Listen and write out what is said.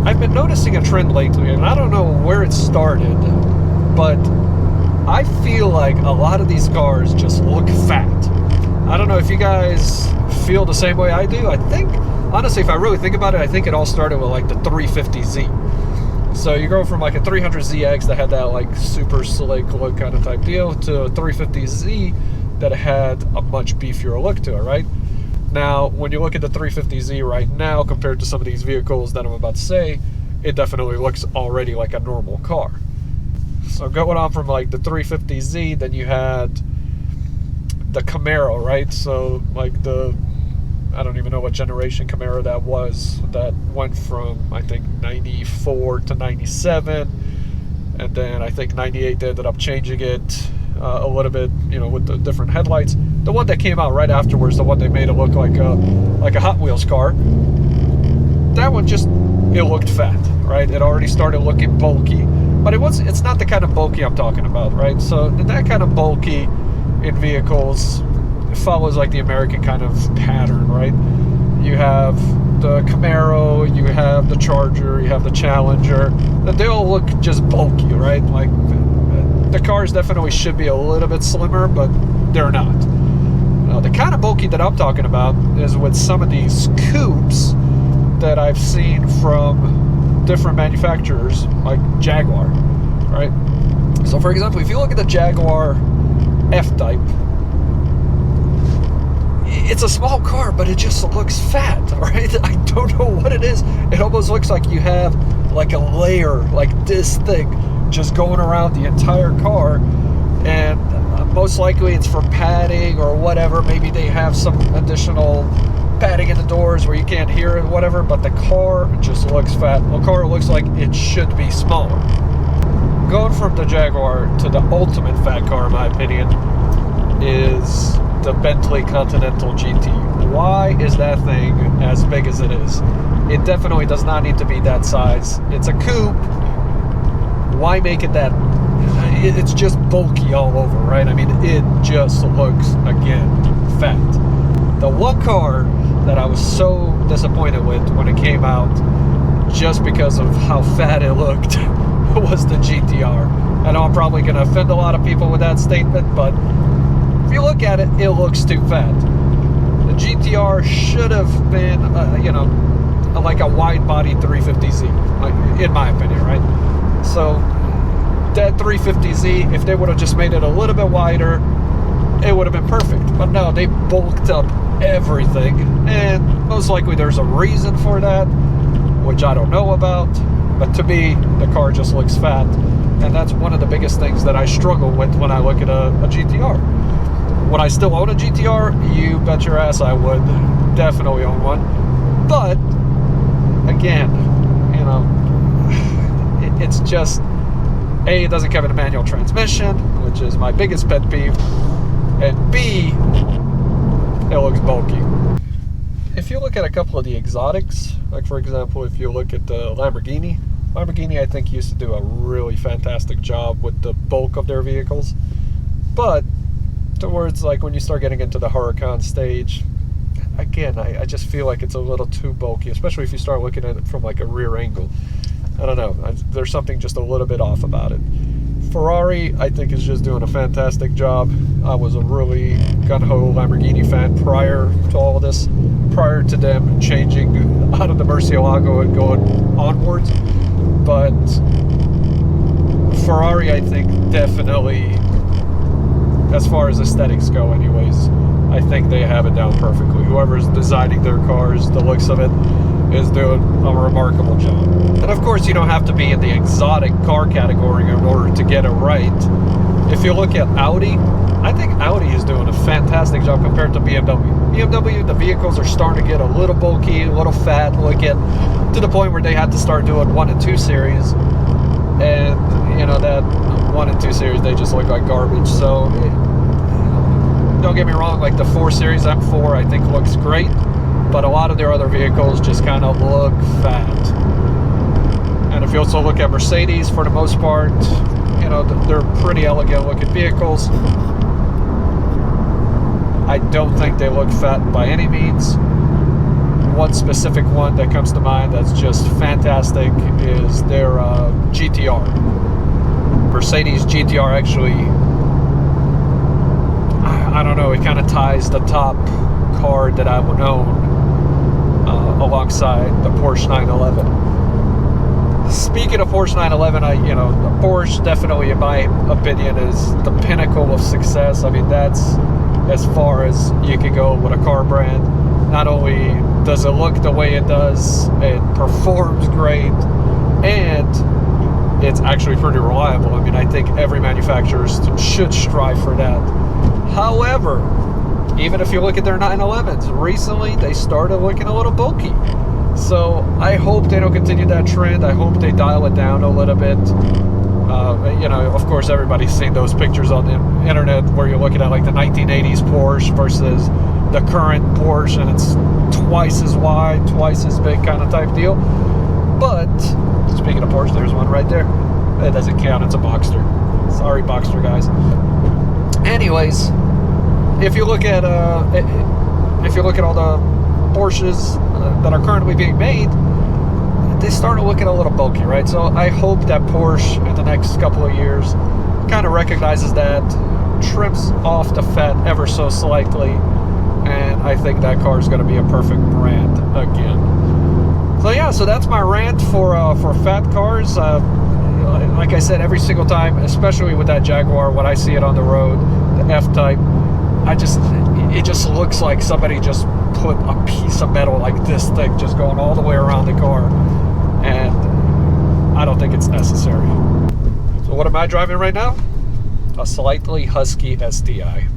I've been noticing a trend lately, and I don't know where it started, but I feel like a lot of these cars just look fat. I don't know if you guys feel the same way I do. I think, honestly, if I really think about it, I think it all started with like the 350Z. So you go from like a 300ZX that had that like super slick look kind of type deal to a 350Z that had a much beefier look to it, right? Now, when you look at the 350Z right now compared to some of these vehicles that I'm about to say, it definitely looks already like a normal car. So going on from like the 350Z, then you had the Camaro, right? So like I don't even know what generation Camaro that was. That went from, I think, 94 to 97. And then I think 98 they ended up changing it a little bit, you know, with the different headlights. The one that came out right afterwards, the one they made it look like a Hot Wheels car, that one just, it looked fat, right? It already started looking bulky, but it's not the kind of bulky I'm talking about, right? So that kind of bulky in vehicles, it follows like the American kind of pattern, right? You have the Camaro, you have the Charger, you have the Challenger, they all look just bulky, right? Like the cars definitely should be a little bit slimmer, but they're not. The kind of bulky that I'm talking about is with some of these coupes that I've seen from different manufacturers, like Jaguar, right? So for example, if you look at the Jaguar F-Type, it's a small car, but it just looks fat, right? I don't know what it is. It almost looks like you have like a layer like this thick just going around the entire car, and most likely it's for padding or whatever. Maybe they have some additional padding in the doors where you can't hear it, whatever, but the car just looks fat. The car looks like it should be smaller. Going from the Jaguar to the ultimate fat car, in my opinion, is the Bentley Continental GT. Why is that thing as big as it is? It definitely does not need to be that size. It's a coupe. Why make it that? It's just bulky all over, right? I mean, it just looks, again, fat. The one car that I was so disappointed with when it came out, just because of how fat it looked, was the GTR. I know I'm probably going to offend a lot of people with that statement, but if you look at it, it looks too fat. The GTR should have been, like a wide-body 350Z, like, in my opinion, right? So that 350Z, if they would have just made it a little bit wider, it would have been perfect. But no, they bulked up everything, and most likely there's a reason for that, which I don't know about. But to me, the car just looks fat, and that's one of the biggest things that I struggle with when I look at a GTR. Would I still own a GTR? You bet your ass I would definitely own one. But again, you know, it's just, A, it doesn't come in a manual transmission, which is my biggest pet peeve, and B, it looks bulky. If you look at a couple of the exotics, like for example, if you look at the Lamborghini, I think used to do a really fantastic job with the bulk of their vehicles, but towards like when you start getting into the Huracan stage, again, I just feel like it's a little too bulky, especially if you start looking at it from like a rear angle. I don't know, there's something just a little bit off about it. Ferrari, I think, is just doing a fantastic job. I was a really gung-ho Lamborghini fan prior to all of this, prior to them changing out of the Murcielago and going onwards. But Ferrari, I think, definitely, as far as aesthetics go anyways, I think they have it down perfectly. Whoever's designing their cars, the looks of it, is doing a remarkable job. And of course, you don't have to be in the exotic car category in order to get it right. If you look at Audi, I think Audi is doing a fantastic job compared to BMW. BMW, the vehicles are starting to get a little bulky, a little fat looking, to the point where they had to start doing 1 and 2 series. And, you know, that 1 and 2 series, they just look like garbage. So, don't get me wrong, like the 4 Series M4, I think looks great. But a lot of their other vehicles just kind of look fat. And if you also look at Mercedes, for the most part, you know, they're pretty elegant looking vehicles. I don't think they look fat by any means. one specific one that comes to mind that's just fantastic is their GTR. Mercedes GTR actually, I don't know, it kind of ties the top car that I would own alongside the Porsche 911. Speaking of Porsche 911, the Porsche definitely, in my opinion, is the pinnacle of success. I mean, that's as far as you can go with a car brand. Not only does it look the way it does, it performs great, and it's actually pretty reliable. I mean, I think every manufacturer should strive for that. However, even if you look at their 911s, recently they started looking a little bulky. So I hope they don't continue that trend. I hope they dial it down a little bit. Of course, everybody's seen those pictures on the internet where you're looking at like the 1980s Porsche versus the current Porsche, and it's twice as wide, twice as big kind of type deal. But speaking of Porsche, there's one right there. It doesn't count. It's a Boxster. Sorry, Boxster guys. Anyways, if you look at all the Porsches that are currently being made, they started looking a little bulky, right? So I hope that Porsche in the next couple of years kind of recognizes that, trims off the fat ever so slightly, and I think that car is going to be a perfect brand again. So yeah, so that's my rant for fat cars. Like I said, every single time, especially with that Jaguar, when I see it on the road, the F-Type, it just looks like somebody just put a piece of metal like this thick just going all the way around the car, and I don't think it's necessary. So what am I driving right now? A slightly husky STI.